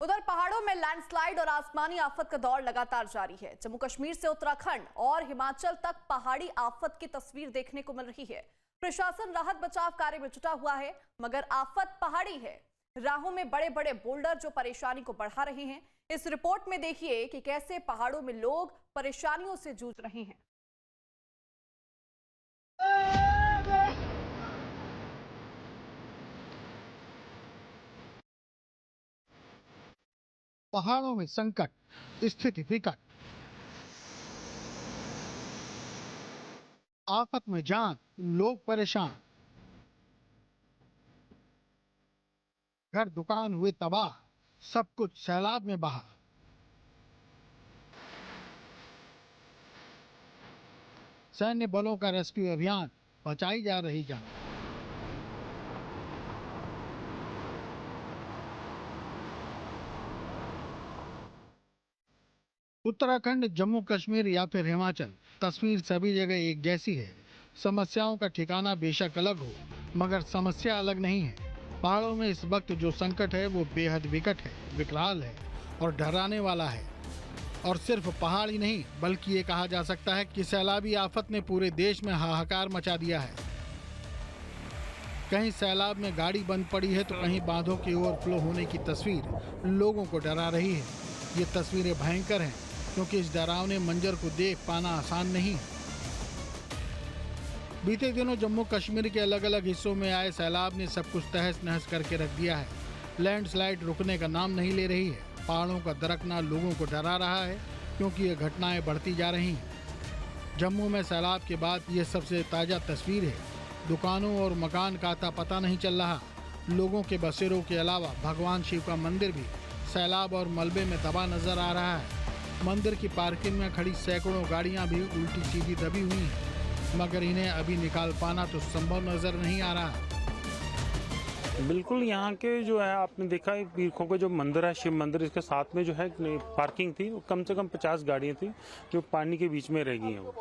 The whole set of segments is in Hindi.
उधर पहाड़ों में लैंडस्लाइड और आसमानी आफत का दौर लगातार जारी है। जम्मू कश्मीर से उत्तराखंड और हिमाचल तक पहाड़ी आफत की तस्वीर देखने को मिल रही है। प्रशासन राहत बचाव कार्य में जुटा हुआ है, मगर आफत पहाड़ी है। राहों में बड़े बड़े बोल्डर जो परेशानी को बढ़ा रहे हैं। इस रिपोर्ट में देखिए कि कैसे पहाड़ों में लोग परेशानियों से जूझ रहे हैं। पहाड़ों में संकट, स्थिति विकट, आफत में जान, लोग परेशान, घर दुकान हुए तबाह, सब कुछ सैलाब में बहा। सैन्य बलों का रेस्क्यू अभियान, बचाई जा रही जान। उत्तराखंड, जम्मू कश्मीर या फिर हिमाचल, तस्वीर सभी जगह एक जैसी है। समस्याओं का ठिकाना बेशक अलग हो, मगर समस्या अलग नहीं है। पहाड़ों में इस वक्त जो संकट है वो बेहद विकट है, विकराल है और डराने वाला है। और सिर्फ पहाड़ ही नहीं, बल्कि ये कहा जा सकता है कि सैलाबी आफत ने पूरे देश में हाहाकार मचा दिया है। कहीं सैलाब में गाड़ी बंद पड़ी है तो कहीं बांधों के ओवरफ्लो होने की तस्वीर लोगों को डरा रही है। ये तस्वीरें भयंकर हैं, क्योंकि इस डरावने मंजर को देख पाना आसान नहीं। बीते दिनों जम्मू कश्मीर के अलग अलग हिस्सों में आए सैलाब ने सब कुछ तहस नहस करके रख दिया है। लैंडस्लाइड रुकने का नाम नहीं ले रही है। पहाड़ों का दरकना लोगों को डरा रहा है, क्योंकि ये घटनाएं बढ़ती जा रही हैं। जम्मू में सैलाब के बाद ये सबसे ताज़ा तस्वीर है। दुकानों और मकान का आता पता नहीं चल रहा। लोगों के बसेरों के अलावा भगवान शिव का मंदिर भी सैलाब और मलबे में दबा नजर आ रहा है। मंदिर की पार्किंग में खड़ी सैकड़ों गाड़ियां भी उल्टी सीधी दबी हुई हैं, मगर इन्हें अभी निकाल पाना तो संभव नजर नहीं आ रहा। बिल्कुल, यहाँ के जो है आपने देखा है पीरखों का जो मंदिर है, शिव मंदिर, इसके साथ में जो है पार्किंग थी, कम से कम 50 गाड़ियाँ थी जो पानी के बीच में रह गई हैं।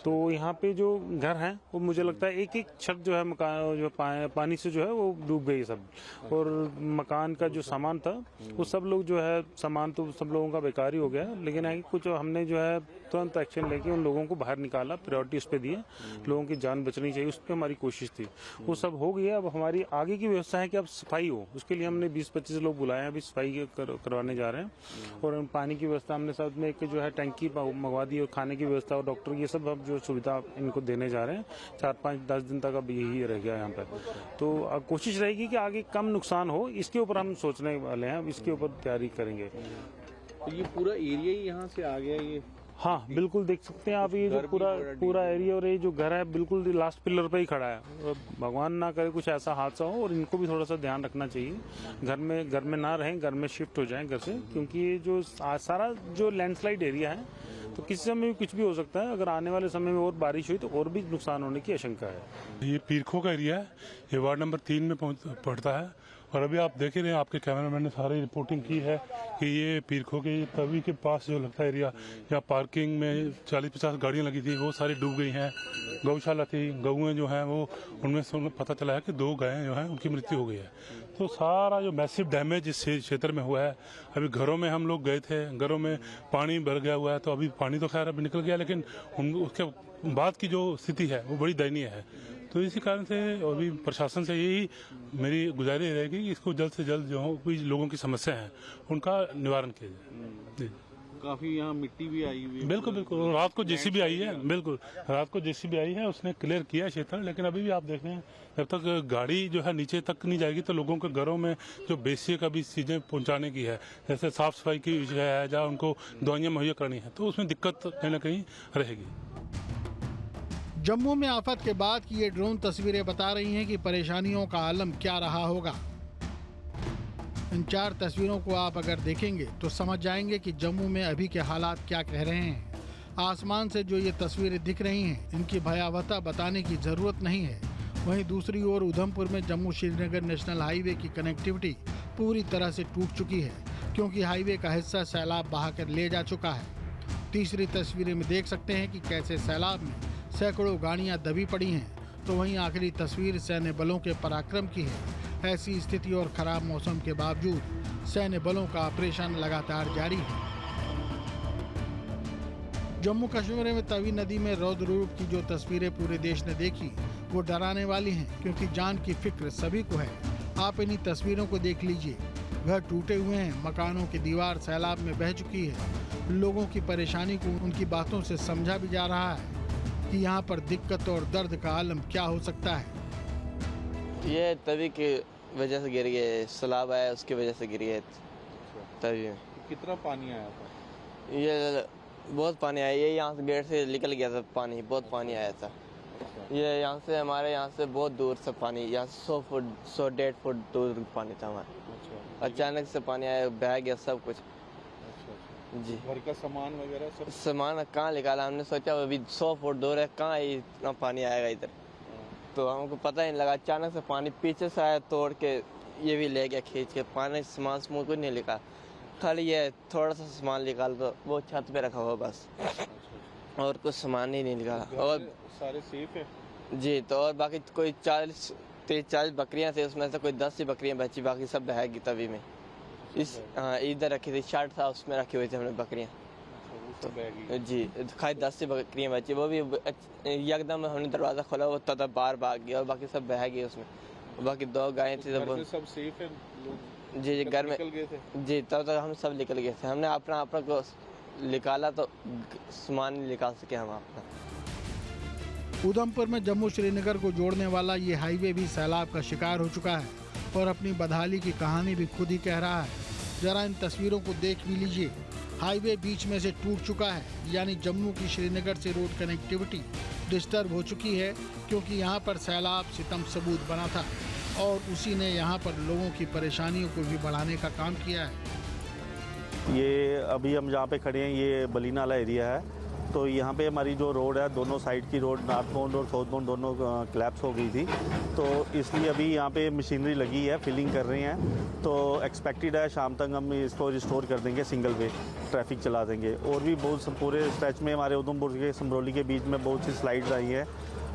तो यहाँ पे जो घर हैं वो मुझे लगता है एक एक छत जो है मकान जो पानी से जो है वो डूब गई सब। और मकान का जो सामान था वो सब लोग जो है सामान तो सब लोगों का बेकार ही हो गया। लेकिन है कुछ हमने जो है तुरंत एक्शन लेके उन लोगों को बाहर निकाला, प्रायोरिटी उस पर दिए। लोगों की जान बचनी चाहिए, उस पर हमारी कोशिश थी। वो सब हो गया। अब हमारी आगे की व्यवस्था है कि अब सफाई हो, उसके लिए हमने 20-25 लोग बुलाए हैं, अभी सफाई करवाने जा रहे हैं। और पानी की व्यवस्था हमने साथ में एक जो है टंकी मंगवा दी, और खाने की व्यवस्था और डॉक्टर ये सब अब जो सुविधा इनको देने जा रहे हैं। 4-5-10 दिन तक अब यही रह गया यहाँ पर। तो अब कोशिश रहेगी कि आगे कम नुकसान हो, इसके ऊपर हम सोचने वाले हैं, इसके ऊपर तैयारी करेंगे। तो ये पूरा एरिया ही यहाँ से आ गया ये? हाँ बिल्कुल, देख सकते हैं आप ये जो पूरा एरिया और ये जो घर है बिल्कुल लास्ट पिलर पे ही खड़ा है। भगवान ना करे कुछ ऐसा हादसा हो, और इनको भी थोड़ा सा ध्यान रखना चाहिए। घर में ना रहें, घर में शिफ्ट हो जाएं घर से, क्योंकि ये जो सारा जो लैंडस्लाइड एरिया है तो किसी समय भी कुछ भी हो सकता है। अगर आने वाले समय में और बारिश हुई तो और भी नुकसान होने की आशंका है। ये पीरखों का एरिया है, ये वार्ड नंबर 3 में पड़ता है। और अभी आप देख ही रहे हैं, आपके कैमरामैन ने सारी रिपोर्टिंग की है कि ये पीरखों के तवी के पास जो लगता है एरिया, या पार्किंग में 40-50 गाड़ियां लगी थी, वो सारी डूब गई हैं। गौशाला थी, गऊएं जो हैं वो, उनमें से पता चला है कि 2 गायें जो हैं उनकी मृत्यु हो गई है। तो सारा जो मैसिव डैमेज इस क्षेत्र में हुआ है। अभी घरों में हम लोग गए थे, घरों में पानी भर गया हुआ है। तो अभी पानी तो खैर अभी निकल गया, लेकिन उसके बाद की जो स्थिति है वो बड़ी दयनीय है। तो इसी कारण से अभी प्रशासन से यही मेरी गुजारिश रहेगी कि इसको जल्द से जल्द जो कोई लोगों की समस्या है उनका निवारण किया जाए। काफी यहाँ मिट्टी भी आई हुई है। बिल्कुल बिल्कुल, रात को जेसीबी आई है। बिल्कुल, रात को जेसीबी आई है, उसने क्लियर किया क्षेत्र। लेकिन अभी भी आप देख रहे हैं, जब तक गाड़ी जो है नीचे तक नहीं जाएगी तो लोगों के घरों में जो बेसिक अभी चीजें पहुंचाने की है, जैसे साफ सफाई की विषय है, जहाँ उनको दवाइयाँ मुहैया करनी है, तो उसमें दिक्कत कहीं ना कहीं रहेगी। जम्मू में आफत के बाद की ये ड्रोन तस्वीरें बता रही हैं कि परेशानियों का आलम क्या रहा होगा। इन 4 तस्वीरों को आप अगर देखेंगे तो समझ जाएंगे कि जम्मू में अभी के हालात क्या कह रहे हैं। आसमान से जो ये तस्वीरें दिख रही हैं, इनकी भयावहता बताने की जरूरत नहीं है। वहीं दूसरी ओर उधमपुर में जम्मू श्रीनगर नेशनल हाईवे की कनेक्टिविटी पूरी तरह से टूट चुकी है, क्योंकि हाईवे का हिस्सा सैलाब बहाकर ले जा चुका है। तीसरी तस्वीरें में देख सकते हैं कि कैसे सैलाब में सैकड़ों गाड़ियां दबी पड़ी हैं। तो वहीं आखिरी तस्वीर सैन्य बलों के पराक्रम की है। ऐसी स्थिति और खराब मौसम के बावजूद सैन्य बलों का ऑपरेशन लगातार जारी है। जम्मू कश्मीर में तवी नदी में रौद्र रूप की जो तस्वीरें पूरे देश ने देखी वो डराने वाली हैं, क्योंकि जान की फिक्र सभी को है। आप इन्हीं तस्वीरों को देख लीजिए। घर टूटे हुए हैं, मकानों की दीवार सैलाब में बह चुकी है। लोगों की परेशानी को उनकी बातों से समझा भी जा रहा है कि यहाँ पर दिक्कत और दर्द का आलम क्या हो सकता है। ये तवी की वजह से गिर गए, सैलाब आया उसकी वजह से गिर गए तवी में। कितना पानी आया था? ये बहुत पानी आया, ये यहाँ से गेट से निकल गया था पानी, बहुत पानी आया था। ये यहाँ से हमारे यहाँ से बहुत दूर से पानी, यहाँ से 100-150 फुट दूर पानी था हमारे। अचानक से पानी आया, बह गया सब कुछ। जी, घर का सामान वगैरह सब? सामान कहाँ निकाला, हमने सोचा अभी 100 फुट दूर है, कहाँ इतना पानी आएगा इधर, तो हमको पता ही नहीं लगा। अचानक से पानी पीछे से आया, तोड़ के ये भी ले गया खींच के। पानी सामान कुछ नहीं निकाला, खाली ये थोड़ा सा सामान निकाल तो वो छत पे रखा हुआ बस, और कुछ सामान ही नहीं निकाला। और सारे सेफ है? जी, तो और बाकी कोई 40 बकरियां थी, उसमें से कोई 10 ही बकरियां बची, बाकी सब बहेगी तवी में। इस हाँ, इधर रखी थी, शर्ट था उसमें रखी हुई थी हमने बकरियां। तो जी, खाली 10 ही बकरियां बची, वो भी एकदम हमने दरवाज़ा खोला वो तब बाहर भाग गया, और बाकी सब बह गई उसमें। बाकी 2 गायें थी। घर में सब सेफ है लोग? जी, घर में निकल गए थे? जी, तब तक हम सब निकल गए थे। हमने अपना को निकाला तो सामान नहीं निकाल सके हम अपना। उधमपुर में जम्मू श्रीनगर को जोड़ने वाला ये हाईवे भी सैलाब का शिकार हो चुका है और अपनी बदहाली की कहानी भी खुद ही कह रहा है। जरा इन तस्वीरों को देख भी लीजिए। हाईवे बीच में से टूट चुका है, यानी जम्मू की श्रीनगर से रोड कनेक्टिविटी डिस्टर्ब हो चुकी है, क्योंकि यहाँ पर सैलाब सितम सबूत बना था और उसी ने यहाँ पर लोगों की परेशानियों को भी बढ़ाने का काम किया है। ये अभी हम जहाँ पे खड़े हैं ये बलीनाला एरिया है, तो यहाँ पे हमारी जो रोड है, दोनों साइड की रोड, नॉर्थ बाउंड और साउथ बाउंड दोनों क्लैप्स हो गई थी, तो इसलिए अभी यहाँ पे मशीनरी लगी है, फिलिंग कर रहे हैं। तो एक्सपेक्टेड है शाम तक हम इसको रिस्टोर कर देंगे, सिंगल वे ट्रैफिक चला देंगे। और भी बहुत पूरे स्ट्रेच में हमारे उधमपुर के समरौली के बीच में बहुत सी स्लाइड्स आई हैं,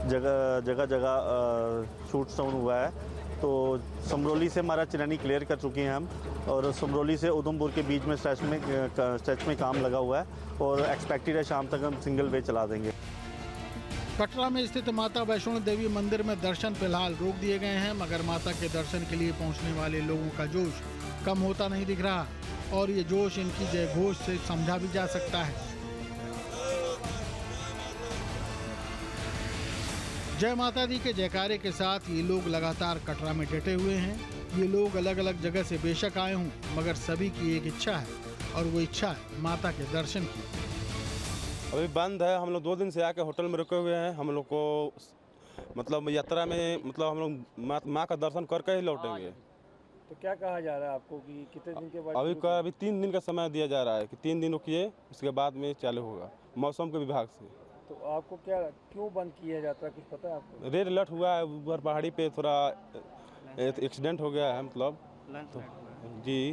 जगह जगह शूट डाउन हुआ है। तो समरौली से हमारा चिरानी क्लियर कर चुके हैं हम, और समरौली से उधमपुर के बीच में स्ट्रेच में काम लगा हुआ है, और एक्सपेक्टेड है शाम तक हम सिंगल वे चला देंगे। कटरा में स्थित माता वैष्णो देवी मंदिर में दर्शन फिलहाल रोक दिए गए हैं, मगर माता के दर्शन के लिए पहुंचने वाले लोगों का जोश कम होता नहीं दिख रहा, और ये जोश इनकी जय घोष से समझा भी जा सकता है। जय माता दी के जयकारे के साथ ये लोग लगातार कटरा में डटे हुए हैं। ये लोग अलग अलग जगह से बेशक आए हों, मगर सभी की एक इच्छा है, और वो इच्छा है माता के दर्शन की। अभी बंद है, हम लोग 2 दिन से आके होटल में रुके हुए हैं। हम लोग को मतलब यात्रा में मतलब हम लोग माँ का दर्शन करके ही लौटेंगे। तो क्या कहा जा रहा है आपको कि कितने दिन के बाद? अभी 3 दिन का समय दिया जा रहा है कि 3 दिन रुकिए, उसके बाद में चालू होगा मौसम के विभाग से। तो आपको क्यों बंद किया जाता है, कुछ पता है आपको? रेड अलर्ट हुआ है, ऊपर पहाड़ी पे थोड़ा एक्सीडेंट हो गया है, मतलब तो, जी,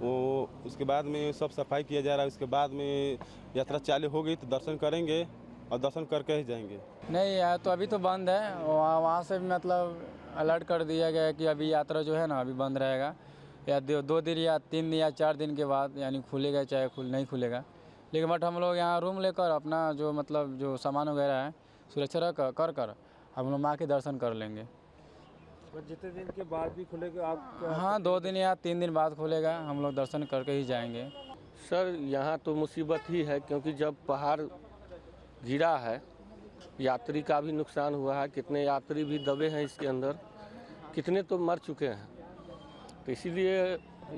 वो उसके बाद में सब सफाई किया जा रहा है। उसके बाद में यात्रा चालू हो गई तो दर्शन करेंगे, और दर्शन करके ही जाएंगे। नहीं यार, तो अभी तो बंद है, वहाँ से मतलब अलर्ट कर दिया गया है कि अभी यात्रा जो है ना अभी बंद रहेगा, या 2 दिन या 3 दिन या 4 दिन के बाद यानी खुलेगा, चाहे नहीं खुलेगा। लेकिन बट हम लोग यहाँ रूम लेकर अपना जो मतलब जो सामान वगैरह है सुरक्षा कर हम लोग माँ के दर्शन कर लेंगे। और जितने दिन के बाद भी खुलेगा आप? हाँ, 2 दिन या 3 दिन बाद खुलेगा, हम लोग दर्शन करके ही जाएंगे। सर, यहाँ तो मुसीबत ही है, क्योंकि जब पहाड़ गिरा है, यात्री का भी नुकसान हुआ है, कितने यात्री भी दबे हैं इसके अंदर, कितने तो मर चुके हैं। तो इसीलिए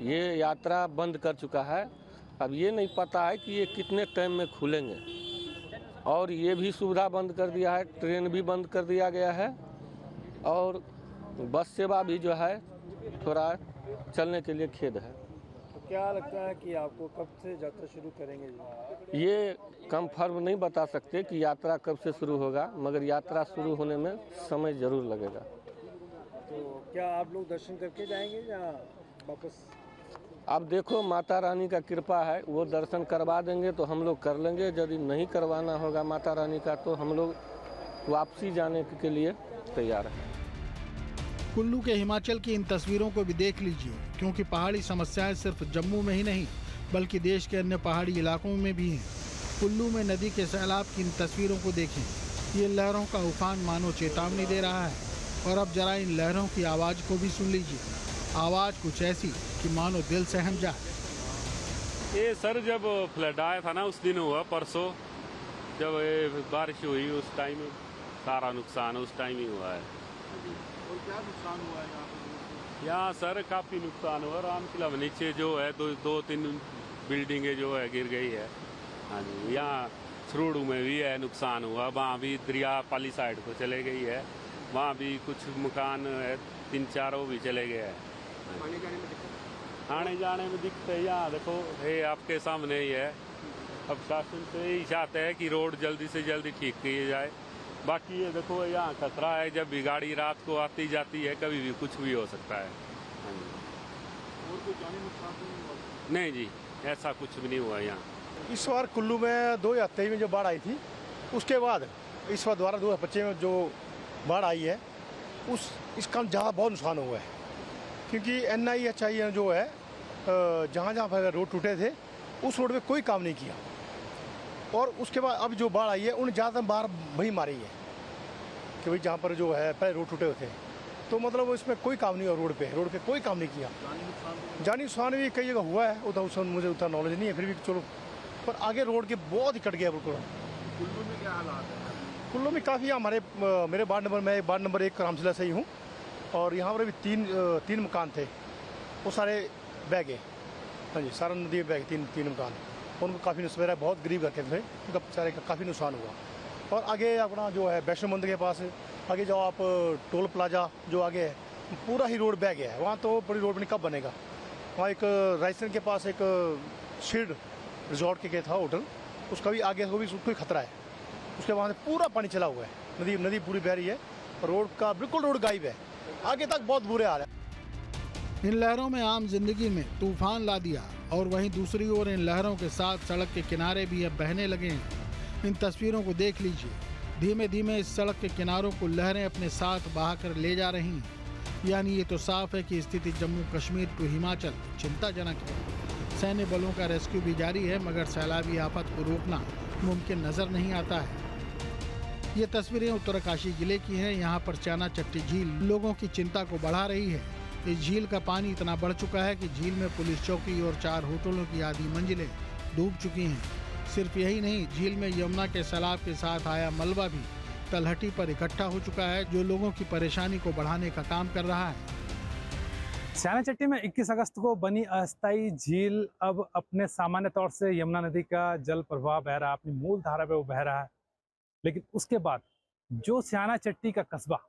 ये यात्रा बंद कर चुका है। अब ये नहीं पता है कि ये कितने टाइम में खुलेंगे, और ये भी सुविधा बंद कर दिया है, ट्रेन भी बंद कर दिया गया है, और बस सेवा भी जो है थोड़ा चलने के लिए खेद है। तो क्या लगता है कि आपको कब से यात्रा शुरू करेंगे? ये कंफर्म नहीं बता सकते कि यात्रा कब से शुरू होगा, मगर यात्रा शुरू होने में समय जरूर लगेगा। तो क्या आप लोग दर्शन करके जाएंगे या वापस? अब देखो, माता रानी का कृपा है, वो दर्शन करवा देंगे तो हम लोग कर लेंगे। यदि नहीं करवाना होगा माता रानी का, तो हम लोग वापसी जाने के लिए तैयार हैं। कुल्लू के हिमाचल की इन तस्वीरों को भी देख लीजिए, क्योंकि पहाड़ी समस्याएं सिर्फ जम्मू में ही नहीं बल्कि देश के अन्य पहाड़ी इलाकों में भी हैं। कुल्लू में नदी के सैलाब की इन तस्वीरों को देखें। ये लहरों का उफान मानो चेतावनी दे रहा है। और अब जरा इन लहरों की आवाज़ को भी सुन लीजिए। आवाज़ कुछ ऐसी कि मानो दिल सहम जाए। ये सर जब फ्लड आया था ना उस दिन हुआ, परसों जब ये बारिश हुई उस टाइम सारा नुकसान उस टाइम ही हुआ है। और क्या नुकसान हुआ है यहाँ पर? यहाँ सर काफ़ी नुकसान हुआ। राम किला में नीचे जो है दो तीन बिल्डिंगें जो है गिर गई है। हाँ जी, यहाँ सरूड़ू में भी है नुकसान हुआ, वहाँ भी दरिया पाली साइड को चले गई है, वहाँ भी कुछ मकान है 3-4 वो भी चले गए हैं। आने जाने में दिक्कत है। यहाँ देखो ये आपके सामने ही है। अब शासन से यही चाहते हैं कि रोड जल्दी से जल्दी ठीक की जाए। बाकी ये देखो यहाँ खतरा है, जब भी गाड़ी रात को आती जाती है कभी भी कुछ भी हो सकता है। हाँ जी। और कोई जानी नुकसान तो नहीं हुआ? नहीं जी, ऐसा कुछ भी नहीं हुआ यहाँ। इस बार कुल्लू में 2023 में जो बाढ़ आई थी, उसके बाद इस बार दोबारा 2025 में जो बाढ़ आई है इसका ज़्यादा बहुत नुकसान हुआ है। क्योंकि NIHI जो है जहाँ जहाँ पर रोड टूटे थे उस रोड पे कोई काम नहीं किया। और उसके बाद अब जो बाढ़ आई है उन्हें ज़्यादा बार वही मारी है कि भाई जहाँ पर जो है पहले रोड टूटे हुए थे, तो मतलब इसमें कोई काम नहीं हुआ। रोड पे कोई काम नहीं किया। जानी नुकसान भी कई जगह हुआ है, उतना मुझे उतना नॉलेज नहीं है, फिर भी चलो। पर आगे रोड के बहुत ही कट गया बिल्कुल। कुल्लू में क्या हालात है? कुल्लू में काफ़ी मेरे मैं वार्ड नंबर 1 रामशिला से ही हूँ। और यहाँ पर भी तीन मकान थे, वो सारे बह गए। हाँ जी, सारा नदी में बह गए तीन मकान। उनको काफ़ी नुकसान है, बहुत गरीब घर के थे, उनका बेचारे का काफ़ी नुकसान हुआ। और आगे अपना जो है वैष्णो मंदिर के पास आगे जाओ आप, टोल प्लाजा जो आगे है पूरा ही रोड बह गया है। वहाँ तो बड़ी रोड नहीं कब बनेगा। वहाँ एक रायसेन के पास एक शीड रिजॉर्ट के था होटल, उसका भी आगे को भी उसको भी खतरा है। उसके वहाँ से पूरा पानी चला हुआ है, नदी पूरी बह रही है। रोड का बिल्कुल रोड गायब है, आगे तक बहुत बुरे हाल है। इन लहरों में आम जिंदगी में तूफान ला दिया और वहीं दूसरी ओर इन लहरों के साथ सड़क के किनारे भी अब बहने लगे हैं। इन तस्वीरों को देख लीजिए। धीमे धीमे इस सड़क के किनारों को लहरें अपने साथ बहाकर ले जा रही हैं। यानी ये तो साफ है कि स्थिति जम्मू कश्मीर टू हिमाचल चिंताजनक है। सैन्य बलों का रेस्क्यू भी जारी है, मगर सैलाबी आफत को रोकना मुमकिन नजर नहीं आता है। ये तस्वीरें उत्तरकाशी जिले की हैं। यहाँ पर चाना चट्टी झील लोगों की चिंता को बढ़ा रही है। इस झील का पानी इतना बढ़ चुका है कि झील में पुलिस चौकी और 4 होटलों की आधी मंजिलें डूब चुकी हैं। सिर्फ यही नहीं, झील में यमुना के सैलाब के साथ आया मलबा भी तलहटी पर इकट्ठा हो चुका है, जो लोगों की परेशानी को बढ़ाने का काम कर रहा है। चाना चट्टी में 21 अगस्त को बनी अस्थायी झील अब अपने सामान्य तौर से यमुना नदी का जल प्रवाह बह रहा है, अपनी मूल धारा पे वो बह रहा है। लेकिन उसके बाद जो चाना चट्टी का कस्बा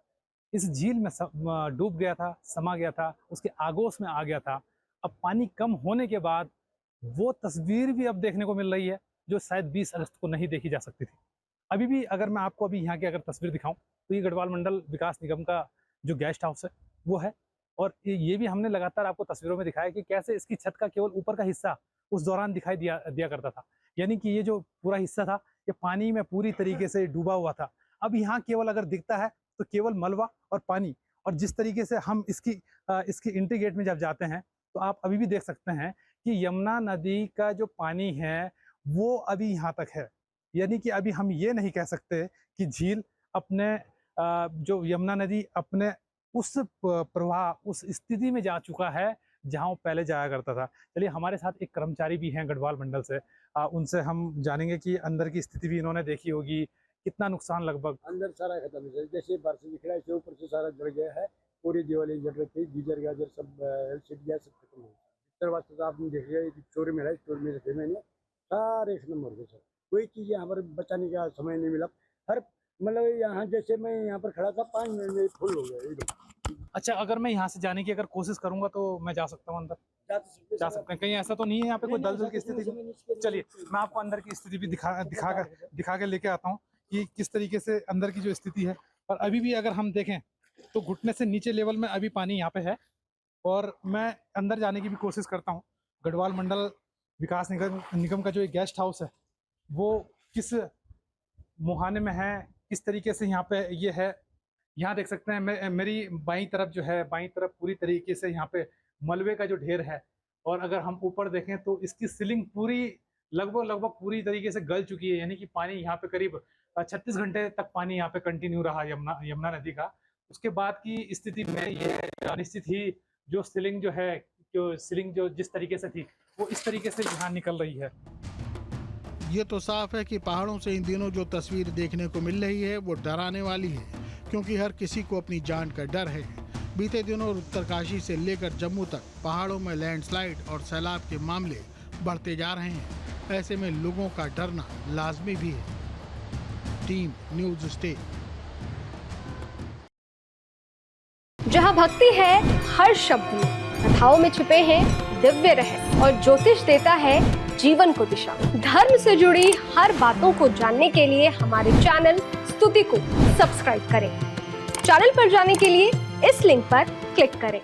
इस झील में डूब गया था, समा गया था, उसके आगोश में आ गया था, अब पानी कम होने के बाद वो तस्वीर भी अब देखने को मिल रही है जो शायद 20 अगस्त को नहीं देखी जा सकती थी। अभी भी अगर मैं आपको अभी यहाँ की अगर तस्वीर दिखाऊं तो ये गढ़वाल मंडल विकास निगम का जो गेस्ट हाउस है वो है। और ये भी हमने लगातार आपको तस्वीरों में दिखाया कि कैसे इसकी छत का केवल ऊपर का हिस्सा उस दौरान दिखाई दिया करता था। यानी कि ये जो पूरा हिस्सा था ये पानी में पूरी तरीके से डूबा हुआ था। अब यहाँ केवल अगर दिखता है तो केवल मलबा और पानी। और जिस तरीके से हम इसकी एंट्री गेट में जब जाते हैं तो आप अभी भी देख सकते हैं कि यमुना नदी का जो पानी है वो अभी यहाँ तक है। यानी कि अभी हम ये नहीं कह सकते कि झील अपने जो यमुना नदी अपने उस प्रवाह उस स्थिति में जा चुका है जहाँ वो पहले जाया करता था। चलिए, हमारे साथ एक कर्मचारी भी हैं गढ़वाल मंडल से, उनसे हम जानेंगे कि अंदर की स्थिति भी इन्होंने देखी होगी, कितना नुकसान लगभग। अंदर सारा खत्म है, जैसे बारिश दिख से ऊपर से सारा जल गया है, पूरी दीवारें जल रही थी, गीजर गाजर सब एलसीडी गैस सब खत्म हो गया। वास्ते तो आपने देख लिया, स्टोर में रहा, स्टोर में रखे मैंने सारे खत्म हो गए सर। कोई चीज़ यहाँ पर बचाने का समय नहीं मिला। हर मतलब यहाँ जैसे मैं यहाँ पर खड़ा था 5 मिनट में फुल हो गया एकदम। अच्छा, अगर मैं यहाँ से जाने की अगर कोशिश करूंगा तो मैं जा सकता हूँ अंदर? जा सकते हैं। कहीं ऐसा तो नहीं है यहाँ पे कोई दलदल की स्थिति? चलिए, मैं आपको अंदर की स्थिति भी दिखा के लेके आता हूँ कि किस तरीके से अंदर की जो स्थिति है। और अभी भी अगर हम देखें तो घुटने से नीचे लेवल में अभी पानी यहाँ पे है। और मैं अंदर जाने की भी कोशिश करता हूँ। गढ़वाल मंडल विकास निगम का जो एक गेस्ट हाउस है वो किस मुहाने में है, किस तरीके से यहाँ पे ये है, यहाँ देख सकते हैं मेरी बाईं तरफ जो है, बाईं तरफ पूरी तरीके से यहाँ पे मलबे का जो ढेर है, और अगर हम ऊपर देखें तो इसकी सीलिंग पूरी लगभग पूरी तरीके से गल चुकी है। यानी कि पानी यहाँ पे करीब 36 घंटे तक पानी यहाँ पे कंटिन्यू रहा यमुना नदी का। उसके बाद की स्थिति में ये अनिश्चित ही जो सीलिंग जो जिस तरीके से थी वो इस तरीके से यहाँ निकल रही है। ये तो साफ है कि पहाड़ों से इन दिनों जो तस्वीर देखने को मिल रही है वो डराने वाली है, क्योंकि हर किसी को अपनी जान का डर है। बीते दिनों उत्तरकाशी से लेकर जम्मू तक पहाड़ों में लैंडस्लाइड और सैलाब के मामले बढ़ते जा रहे हैं। ऐसे में लोगों का डरना लाजमी भी है। Team news stay. जहां भक्ति है हर शब्द में, कथाओं में छुपे हैं दिव्य रहस्य और ज्योतिष देता है जीवन को दिशा। धर्म से जुड़ी हर बातों को जानने के लिए हमारे चैनल स्तुति को सब्सक्राइब करें। चैनल पर जाने के लिए इस लिंक पर क्लिक करें।